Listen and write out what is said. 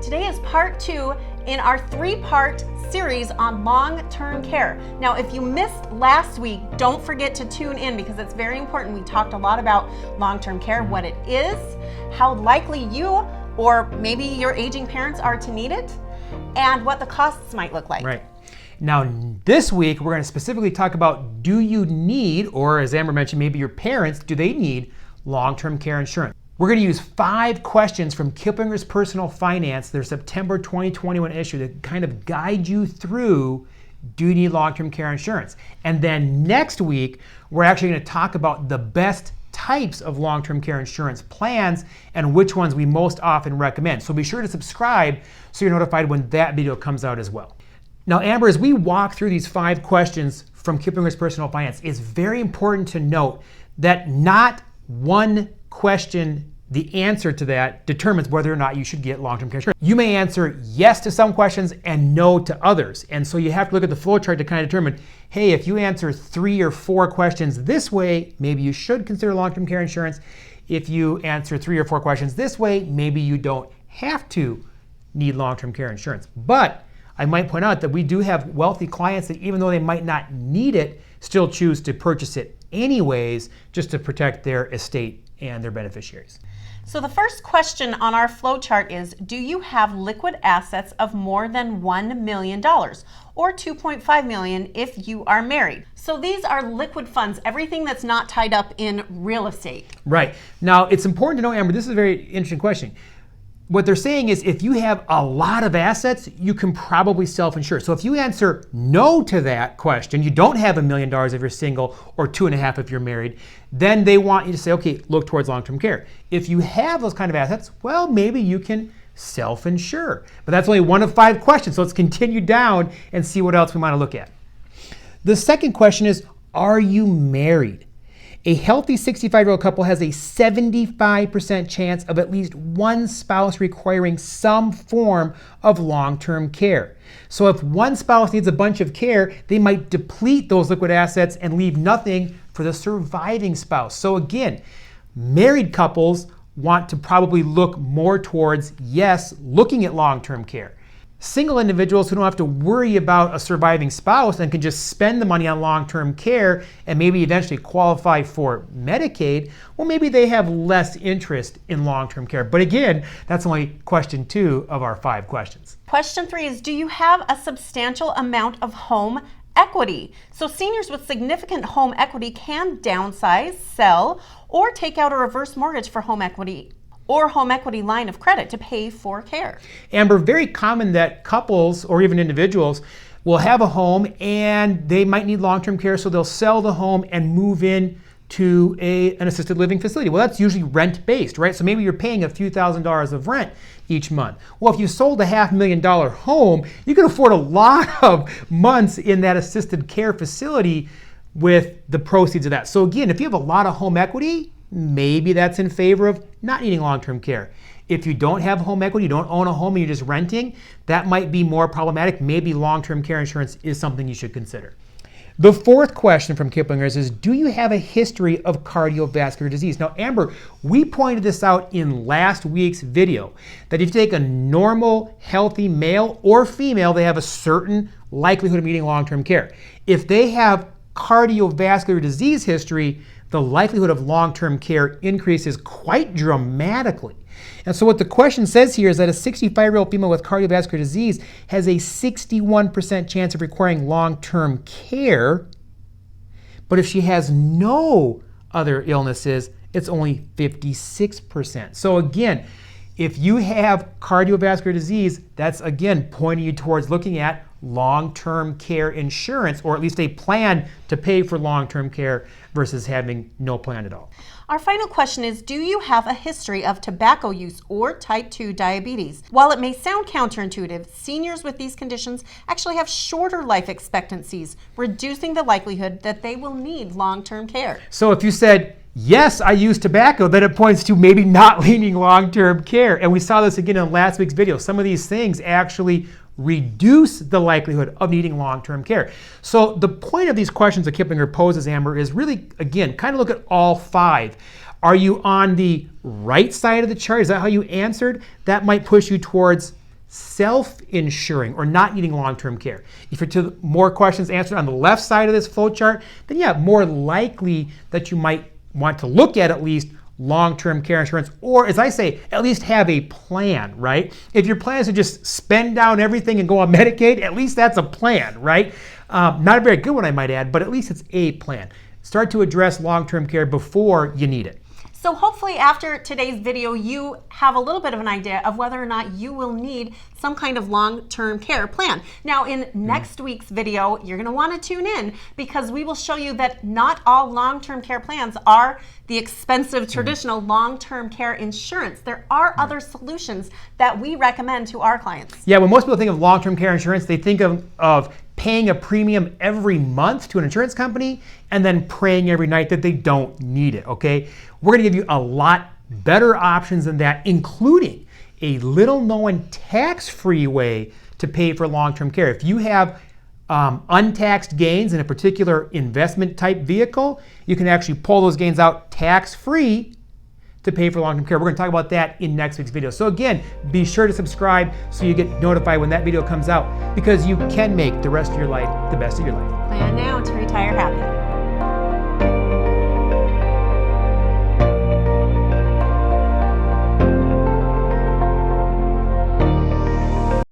Today is part 2 in our 3-part series on long-term care. Now, if you missed last week, don't forget to tune in because it's very important. We talked a lot about long-term care, what it is, how likely you or maybe your aging parents are to need it, and what the costs might look like. Right. Now, this week, we're going to specifically talk about, do you need, or as Amber mentioned, maybe your parents, do they need long-term care insurance? We're going to use 5 questions from Kiplinger's Personal Finance, their September 2021 issue, to kind of guide you through, do you need long-term care insurance? And then next week, we're actually going to talk about the best types of long-term care insurance plans and which ones we most often recommend. So be sure to subscribe so you're notified when that video comes out as well. Now, Amber, as we walk through these 5 questions from Kiplinger's Personal Finance, it's very important to note that not one question, the answer to that, determines whether or not you should get long-term care insurance. You may answer yes to some questions and no to others. And so you have to look at the flow chart to kind of determine, hey, if you answer 3 or 4 questions this way, maybe you should consider long-term care insurance. If you answer 3 or 4 questions this way, maybe you don't have to need long-term care insurance. But I might point out that we do have wealthy clients that even though they might not need it, still choose to purchase it anyways, just to protect their estate and their beneficiaries. So the first question on our flow chart is, do you have liquid assets of more than $1 million or $2.5 million if you are married? So these are liquid funds, everything that's not tied up in real estate. Right. Now, it's important to know, Amber, this is a very interesting question. What they're saying is if you have a lot of assets, you can probably self-insure. So if you answer no to that question, you don't have $1 million if you're single or 2.5 if you're married, then they want you to say, okay, look towards long-term care. If you have those kind of assets, well, maybe you can self-insure. But that's only one of 5 questions, so let's continue down and see what else we want to look at. The second question is, are you married? A healthy 65-year-old couple has a 75% chance of at least one spouse requiring some form of long-term care. So if one spouse needs a bunch of care, they might deplete those liquid assets and leave nothing for the surviving spouse. So again, married couples want to probably look more towards, yes, looking at long-term care. Single individuals who don't have to worry about a surviving spouse and can just spend the money on long-term care and maybe eventually qualify for Medicaid, well, maybe they have less interest in long-term care. But again, that's only question 2 of our 5 questions. Question 3 is, do you have a substantial amount of home equity? So seniors with significant home equity can downsize, sell, or take out a reverse mortgage for home equity or home equity line of credit to pay for care. Amber, very common that couples or even individuals will have a home and they might need long-term care, so they'll sell the home and move in to an assisted living facility. Well, that's usually rent-based, right? So maybe you're paying a few $1,000s of rent each month. Well, if you sold a $500,000 home, you can afford a lot of months in that assisted care facility with the proceeds of that. So again, if you have a lot of home equity, maybe that's in favor of not needing long-term care. If you don't have home equity, you don't own a home and you're just renting, that might be more problematic. Maybe long-term care insurance is something you should consider. The 4th question from Kiplinger's is, do you have a history of cardiovascular disease? Now, Amber, we pointed this out in last week's video, that if you take a normal, healthy male or female, they have a certain likelihood of needing long-term care. If they have cardiovascular disease history, the likelihood of long-term care increases quite dramatically. And so what the question says here is that a 65-year-old female with cardiovascular disease has a 61% chance of requiring long-term care, but if she has no other illnesses, it's only 56%. So again, if you have cardiovascular disease, that's again pointing you towards looking at long-term care insurance, or at least a plan to pay for long-term care versus having no plan at all. Our final question is, do you have a history of tobacco use or type 2 diabetes? While it may sound counterintuitive, seniors with these conditions actually have shorter life expectancies, reducing the likelihood that they will need long-term care. So if you said, yes, I use tobacco, then it points to maybe not needing long-term care. And we saw this again in last week's video. Some of these things actually reduce the likelihood of needing long-term care. So the point of these questions that Kiplinger poses, Amber, is really, again, kind of look at all 5. Are you on the right side of the chart? Is that how you answered? That might push you towards self-insuring or not needing long-term care. If you're to more questions answered on the left side of this flow chart, then yeah, more likely that you might want to look at least long-term care insurance, or as I say, at least have a plan, right? If your plan is to just spend down everything and go on Medicaid, at least that's a plan, right? Not a very good one, I might add, but at least it's a plan. Start to address long-term care before you need it. So hopefully after today's video, you have a little bit of an idea of whether or not you will need some kind of long-term care plan. Now in next week's video, you're gonna wanna tune in because we will show you that not all long-term care plans are the expensive traditional long-term care insurance. There are other solutions that we recommend to our clients. Yeah, when most people think of long-term care insurance, they think of paying a premium every month to an insurance company and then praying every night that they don't need it, okay? We're gonna give you a lot better options than that, including a little known tax-free way to pay for long-term care. If you have untaxed gains in a particular investment type vehicle, you can actually pull those gains out tax-free to pay for long-term care. We're going to talk about that in next week's video. So again, be sure to subscribe so you get notified when that video comes out, because you can make the rest of your life the best of your life. Plan now to retire happy.